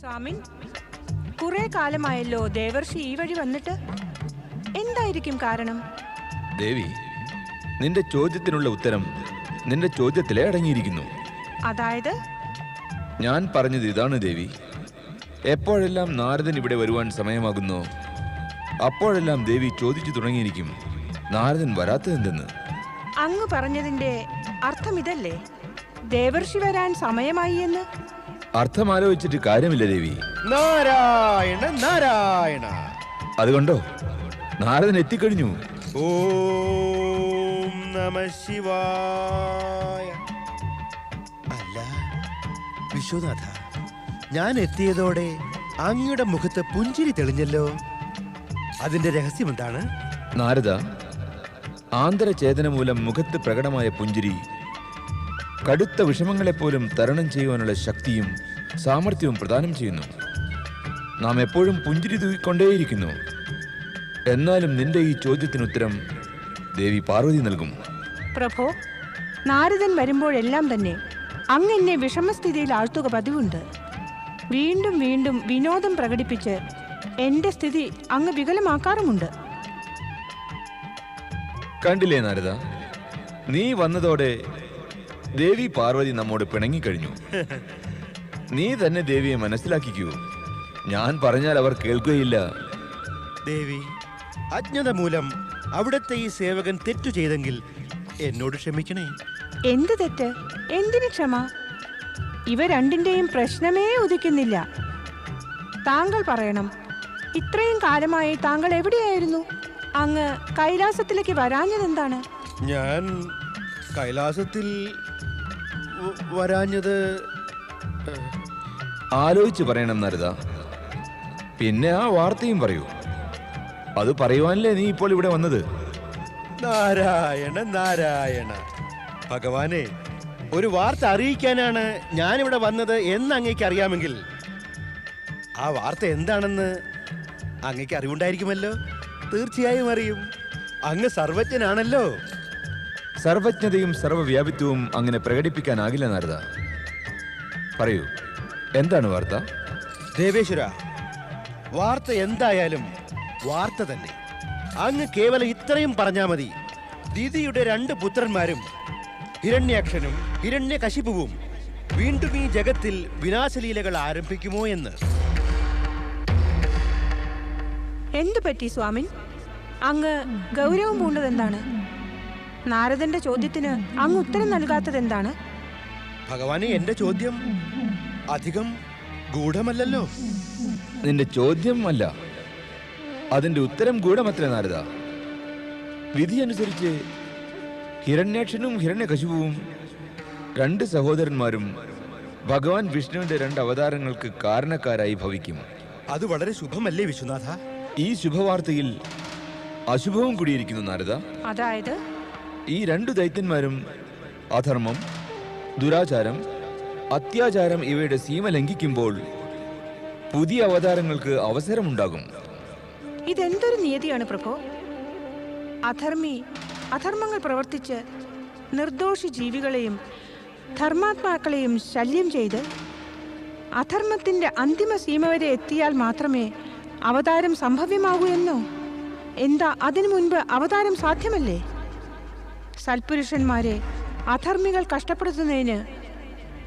സ്വാമിൻ, കുറെ കാലമായല്ലോ ദേവർഷി ഈ വഴി വന്നിട്ട്. എന്തായിരിക്കും കാരണം? ദേവി, നിന്റെ ചോദ്യത്തിനുള്ള ഉത്തരം നിന്റെ ചോദ്യത്തിലെ അടങ്ങിയിരിക്കുന്നു. അതായത്? ഞാൻ പറഞ്ഞത് ഇതാണ് ദേവി. എപ്പോഴെല്ലാം നാരദൻ ഇവിടെ വരുവാൻ സമയമാകുന്നോ അപ്പോഴെല്ലാം ദേവി ചോദിച്ചു തുടങ്ങിയിരിക്കും, നാരദൻ വരാത്തതെന്തെന്ന്. അങ്ങ് പറഞ്ഞതിന്റെ അർത്ഥം ഇതല്ലേ? ദേവർഷി വരാൻ സമയമായി എന്ന്. അർത്ഥം ആലോചിച്ചിട്ട് കാര്യമില്ല ദേവി. നാരായണ നാരായണ. അതുകൊണ്ടോ നാരദൻ എത്തിക്കഴിഞ്ഞു. ഓം നമഃ ശിവായ. അല്ല വിശ്വനാഥ, ഞാൻ എത്തിയതോടെ അങ്ങയുടെ മുഖത്ത് പുഞ്ചിരി തെളിഞ്ഞല്ലോ. അതിന്റെ രഹസ്യം എന്താണ്? നാരദ, ആന്തരചേതന മൂലം മുഖത്ത് പ്രകടമായ പുഞ്ചിരി കടുത്ത വിഷമങ്ങളെപ്പോലും തരണം ചെയ്യുവാനുള്ള ശക്തിയും സാമർഥ്യവും പ്രദാനം ചെയ്യുന്നു. നാം എപ്പോഴും പുഞ്ചിരി തൂക്കിക്കൊണ്ടേയിരിക്കുന്നു. എന്നാലും നിന്റെ ഈ ചോദ്യത്തിനുത്തരം ദേവി പാർവതി നൽകും. പ്രഭോ, നാരദൻ വരുമ്പോഴെല്ലാം തന്നെ അങ്ങ് എന്നെ വിഷമസ്ഥിതിയിൽ ആഴ്ത്തുക പതിവുണ്ട്. വീണ്ടും വീണ്ടും വിനോദം പ്രകടിപ്പിച്ച് എന്റെ സ്ഥിതി അങ്ങ് വികലമാക്കാറുമുണ്ട്. കണ്ടില്ലേ നാരദ, നീ വന്നതോടെ ദേവി പാർവതി നമ്മോട് പിണങ്ങിക്കഴിഞ്ഞു. നീ തന്നെ ദേവിയെ മനസ്സിലാക്കിക്കൂ. ഞാൻ പറഞ്ഞാൽ അവർ കേൾക്കുകയില്ല. ദേവി, അജ്ഞത മൂലം അവിടുത്തെ ഈ സേവകൻ തെറ്റു ചെയ്തെങ്കിൽ എന്നോട് ക്ഷമിക്കണേ. എന്ത് തെറ്റ്? എന്തിന് ക്ഷമ? ഇവ രണ്ടിന്റെയും പ്രശ്നമേ ഉദിക്കുന്നില്ല. താങ്കൾ പറയണം, ഇത്രയും കാലമായി താങ്കൾ എവിടെയായിരുന്നു? അങ്ങ് കൈലാസത്തിലേക്ക് വരാഞ്ഞതെന്താണ്? ഞാൻ കൈലാസത്തിൽ വരാഞ്ഞത് ആലോചിച്ച് പറയണം നാരദ. പിന്നെ ആ വാർത്തയും പറയൂ. അത് പറയുവാനല്ലേ നീ ഇപ്പോൾ ഇവിടെ വന്നത്? നാരായണ നാരായണ. ഭഗവാനെ, ഒരു വാർത്ത അറിയിക്കാനാണ് ഞാനിവിടെ വന്നത് എന്ന് അങ്ങേക്ക് അറിയാമെങ്കിൽ ആ വാർത്ത എന്താണെന്ന് അങ്ങേക്ക് അറിവുണ്ടായിരിക്കുമല്ലോ. തീർച്ചയായും അറിയും. അങ്ങ് സർവജ്ഞനാണല്ലോ. സർവജ്ഞതയും സർവവ്യാപിത്വവും അങ്ങനെ പ്രകടിപ്പിക്കാനാകില്ല നാരദ. പറയൂ, എന്താണ് വാർത്ത? ദേവേശ്വര, വാർത്ത എന്തായാലും വാർത്ത തന്നെ. അങ്ങ് കേവലം ഇത്രയും പറഞ്ഞാൽ മതി. ദിതിയുടെ 2 പുത്രന്മാരും ഹിരണ്യാക്ഷനും ഹിരണ്യകശിപുവും വീണ്ടും ഈ ജഗത്തിൽ വിനാശലീലകൾ ആരംഭിക്കുമോ എന്ന്. എന്തു പറ്റി സ്വാമിൻ? അങ്ങ് ഗൗരവം പൂണ്ടതെന്താണ്? നാരദന്റെ ചോദ്യത്തിന് അങ്ങ് ഉത്തരം നൽകാത്തതെന്താണ്? ഭഗവാനെ, എന്റെ ചോദ്യം അധികം ഗൂഢമല്ലല്ലോ. നിന്റെ ചോദ്യം അല്ല, അതിന്റെ ഉത്തരം ഗൂഢമത്രേ നാരദ. വിധി അനുസരിച്ച് ഹിരണ്യാക്ഷനും ഹിരണ്യകശിപുവും 2 സഹോദരന്മാരും ഭഗവാൻ വിഷ്ണുവിന്റെ 2 അവതാരങ്ങൾക്ക് കാരണക്കാരായി ഭവിക്കും. അത് വളരെ ശുഭമല്ലേ വിശ്വനാഥ? ഈ ശുഭവാർത്തയിൽ അശുഭവും കൂടിയിരിക്കുന്നു നാരദ. അതായത്? ഈ 2 ദൈത്യന്മാരും അധർമ്മം, ദുരാചാരം, അത്യാചാരം ഇവയുടെ സീമ ലംഘിക്കുമ്പോൾ പുതിയ അവതാരങ്ങൾക്ക് അവസരമുണ്ടാകും. ഇതെന്തൊരു നിയതിയാണ് പ്രഭോ? അധർമ്മി അധർമ്മങ്ങൾ പ്രവർത്തിച്ച് നിർദോഷി ജീവികളെയും ധർമാത്മാക്കളെയും ശല്യം ചെയ്ത് അധർമ്മത്തിന്റെ അന്തിമ സീമ വരെ എത്തിയാൽ മാത്രമേ അവതാരം സംഭവ്യമാകൂ എന്നോ? എന്താ അതിനു മുൻപ് അവതാരം സാധ്യമല്ലേ? സൽപുരുഷന്മാരെ അധർമ്മികൾ കഷ്ടപ്പെടുത്തുന്നതിന്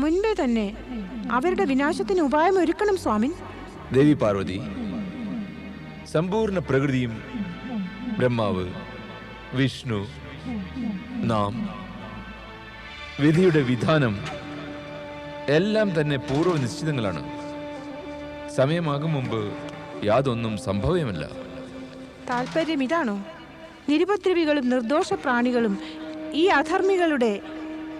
മുൻപേ തന്നെ അവരുടെ വിനാശത്തിന് ഉപായം ഒരുക്കണം സ്വാമിൻ. ദേവി പാർവതി, സമ്പൂർണ്ണ പ്രകൃതിയും ബ്രഹ്മാവ്, വിഷ്ണു, നാം, വിധിയുടെ വിധാനം എല്ലാം തന്നെ പൂർവ്വ നിശ്ചിതങ്ങളാണ്. സമയമാകും മുമ്പ് യാതൊന്നും സംഭവ്യമല്ല. താല്പര്യം ഇതാണോ? നിരുപദ്രവികളും നിർദോഷ പ്രാണികളും ഈ അധർമ്മികളുടെ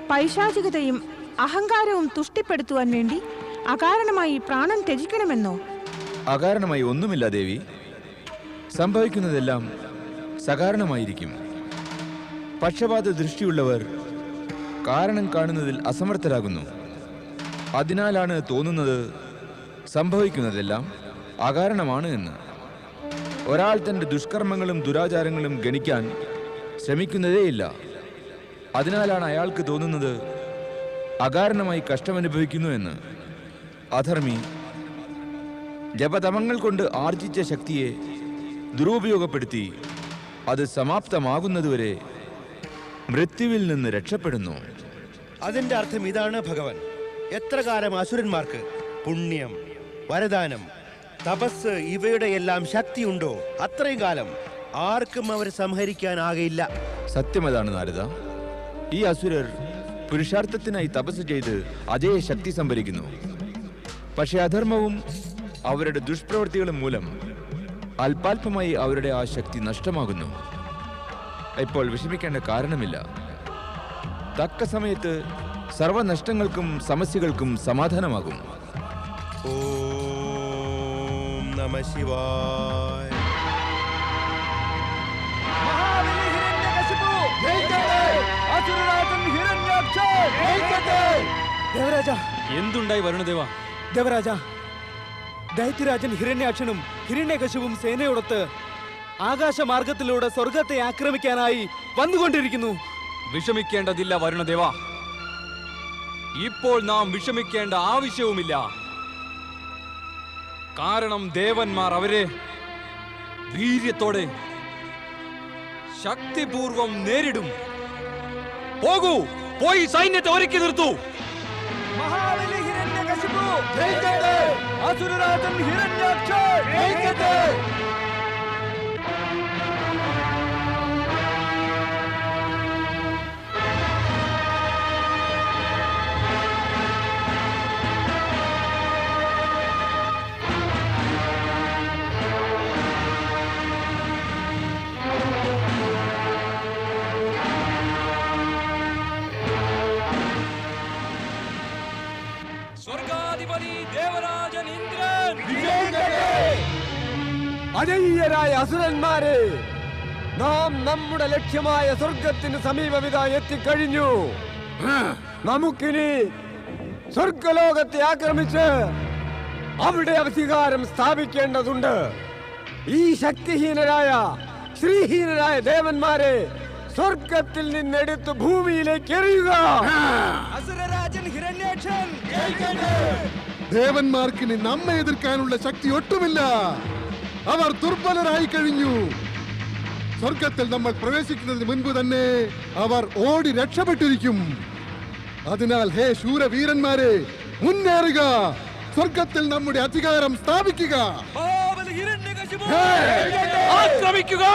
പൈശാചികതയും അഹങ്കാരവും തുഷ്ടിപ്പെടുത്തുവാൻ വേണ്ടി അകാരണമായി പ്രാണൻ ത്യജിക്കണമെന്നോ? അകാരണമായി ഒന്നുമില്ല ദേവി. സംഭവിക്കുന്നതെല്ലാം സകാരണമായിരിക്കും. പക്ഷപാത ദൃഷ്ടിയുള്ളവർ കാരണം കാണുന്നതിൽ അസമർത്ഥരാകുന്നു. അതിനാലാണ് തോന്നുന്നത് സംഭവിക്കുന്നതെല്ലാം അകാരണമാണ് എന്ന്. ഒരാൾ തൻ്റെ ദുഷ്കർമ്മങ്ങളും ദുരാചാരങ്ങളും ഗണിക്കാൻ ശ്രമിക്കുന്നതേയില്ല. അതിനാലാണ് അയാൾക്ക് തോന്നുന്നത് അകാരണമായി കഷ്ടമനുഭവിക്കുന്നു എന്ന്. അധർമ്മി ജപതമങ്ങൾ കൊണ്ട് ആർജിച്ച ശക്തിയെ ദുരുപയോഗപ്പെടുത്തി അത് സമാപ്തമാകുന്നതുവരെ മൃത്യുവിൽ നിന്ന് രക്ഷപ്പെടുന്നു. അതിന്റെ അർത്ഥം ഇതാണ് ഭഗവാൻ. എത്ര കാലം അസുരന്മാർക്ക് പുണ്യം, വരദാനം, തപസ് ഇവയുടെ എല്ലാം ശക്തിയുണ്ടോ അത്രയും കാലം ആർക്കും അവരെ സംഹരിക്കാനാകയില്ല. സത്യമതാണ് നാരദ. ഈ അസുരർ പുരുഷാർത്ഥത്തിനായി തപസ് ചെയ്ത് അതേ ശക്തി സംഭരിക്കുന്നു. പക്ഷെ അധർമ്മവും അവരുടെ ദുഷ്പ്രവൃത്തികളും മൂലം അല്പാൽപമായി അവരുടെ ആ ശക്തി നഷ്ടമാകുന്നു. ഇപ്പോൾ വിഷമിക്കേണ്ട കാരണമില്ല. തക്ക സമയത്ത് സർവനഷ്ടങ്ങൾക്കും സമസ്യകൾക്കും സമാധാനമാകും. ഓം നമഃ ശിവായ. ദേവരാജ, എന്തുണ്ടായി വരുണദേവ? ദേവരാജ, ദൈത്യരാജൻ ഹിരണ്യാക്ഷനും ഹിരണ്യകശിപും സേനയോടൊത്ത് ആകാശമാർഗത്തിലൂടെ സ്വർഗത്തെ ആക്രമിക്കാനായി വന്നുകൊണ്ടിരിക്കുന്നു. വിഷമിക്കേണ്ടതില്ല വരുണദേവ. ഇപ്പോൾ നാം വിഷമിക്കേണ്ട ആവശ്യവുമില്ല. കാരണം ദേവന്മാർ അവരെ വീര്യത്തോടെ ശക്തിപൂർവം നേരിടും. പോകൂ, പോയി സൈന്യത്തെ ഒരുക്കി നിർത്തൂ. മഹാബലി ഹിരണ്യകശിപു ജയിക്കട്ടെ! അസുരരാജൻ ഹിരണ്യാക്ഷൻ ജയിക്കട്ടെ! സ്വർഗാധിപതി ദേവരാജൻ ഇന്ദ്രൻ അജയ്യരായ അസുരന്മാരെ, നാം നമ്മുടെ ലക്ഷ്യമായ സ്വർഗത്തിന് സമീപമിതാ എത്തിക്കഴിഞ്ഞു. നമുക്കിനി സ്വർഗലോകത്തെ ആക്രമിച്ച് അവിടെ അധികാരം സ്ഥാപിക്കേണ്ടതുണ്ട്. ഈ ശക്തിഹീനരായ ശ്രീഹീനരായ ദേവന്മാരെ സ്വർഗത്തിൽ നിന്നെടുത്ത് ഭൂമിയിലേക്ക് എറിയുക. അസുരരാജൻ ഹിരണ്യാക്ഷൻ ദേവന്മാർക്കിനി നമ്മെ എതിർക്കാനുള്ള ശക്തി ഒട്ടുമില്ല. അവർ ദുർബലരായി കഴിഞ്ഞു. സ്വർഗത്തിൽ നമ്മൾ പ്രവേശിക്കുന്നതിന് മുൻപ് തന്നെ അവർ ഓടി രക്ഷപ്പെട്ടിരിക്കും. അതിനാൽ ഹേ ശൂരവീരന്മാരെ, മുന്നേറുക, സ്വർഗത്തിൽ നമ്മുടെ അധികാരം സ്ഥാപിക്കുക. ആക്രമിക്കുക!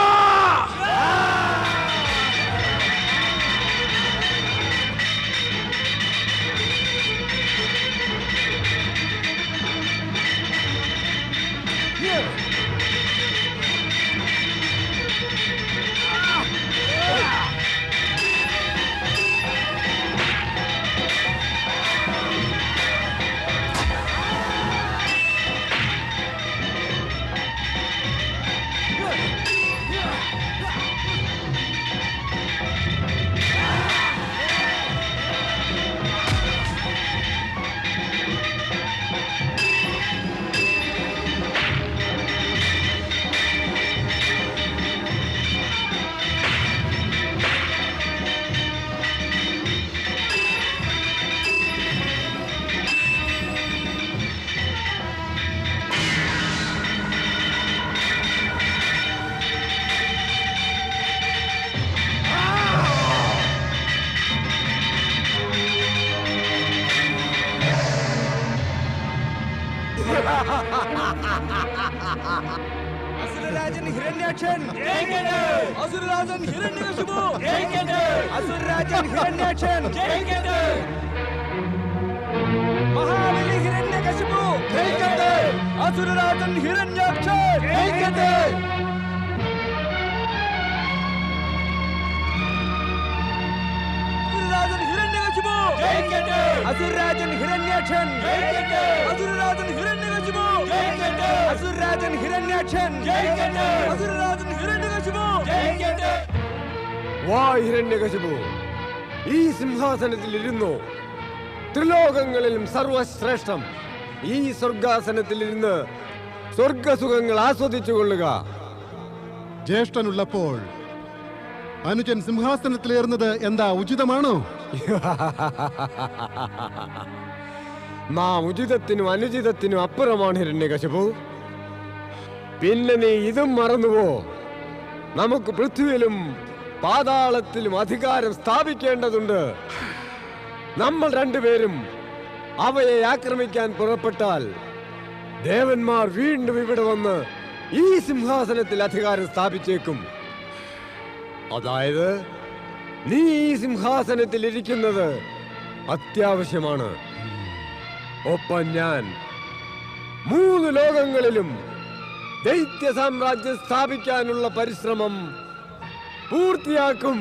അസുരരാജൻ ഹിരണ്യാക്ഷൻ അസുരരാജൻ ഹിരണ്യകശിപു അസുരരാജൻ ഹിരണ്യാക്ഷൻ മഹാബലി ഹിരണ്യകശിപു അസുരരാജൻ ഹിരണ്യാക്ഷൻ അസുരരാജൻ ഹിരണ്യാക്ഷൻ അസുരരാജൻ ഹിരണ്യകശിപു അസുരരാജൻ ഹിരണ്യാക്ഷൻ അസുരരാജൻ ഹിരണ്യകശിപു. വാ ഹിരണ്യകശിപു, ഈ സിംഹാസനത്തിൽ ഇരുന്നു. ത്രിലോകങ്ങളിലും സർവശ്രേഷ്ഠം ഈ സ്വർഗാസനത്തിൽ ഇരുന്ന് സ്വർഗസുഖങ്ങൾ ആസ്വദിച്ചു കൊള്ളുക. ജ്യേഷ്ഠനുള്ളപ്പോൾ അനുജൻ സിംഹാസനത്തിലേറുന്നത് എന്താ ഉചിതമാണോ? നാം ഉചിതത്തിനും അനുചിതത്തിനും അപ്പുറമാണ് ഹിരണ്യകശിപു. പിന്നെ നീ ഇതും മറന്നുവോ? നമുക്ക് പൃഥ്വിയിലും പാതാളത്തിലും അധികാരം സ്ഥാപിക്കേണ്ടതുണ്ട്. നമ്മൾ രണ്ടുപേരും അവയെ ആക്രമിക്കാൻ പുറപ്പെട്ടാൽ ദേവന്മാർ വീണ്ടും ഇവിടെ വന്ന് ഈ സിംഹാസനത്തിൽ അധികാരം സ്ഥാപിച്ചേക്കും. അതായത് നീ ഈ സിംഹാസനത്തിൽ ഇരിക്കുന്നത് അത്യാവശ്യമാണ്. ഒപ്പം ഞാൻ 3 ലോകങ്ങളിലും ദൈത്യ സാമ്രാജ്യം സ്ഥാപിക്കാനുള്ള പരിശ്രമം പൂർത്തിയാക്കും.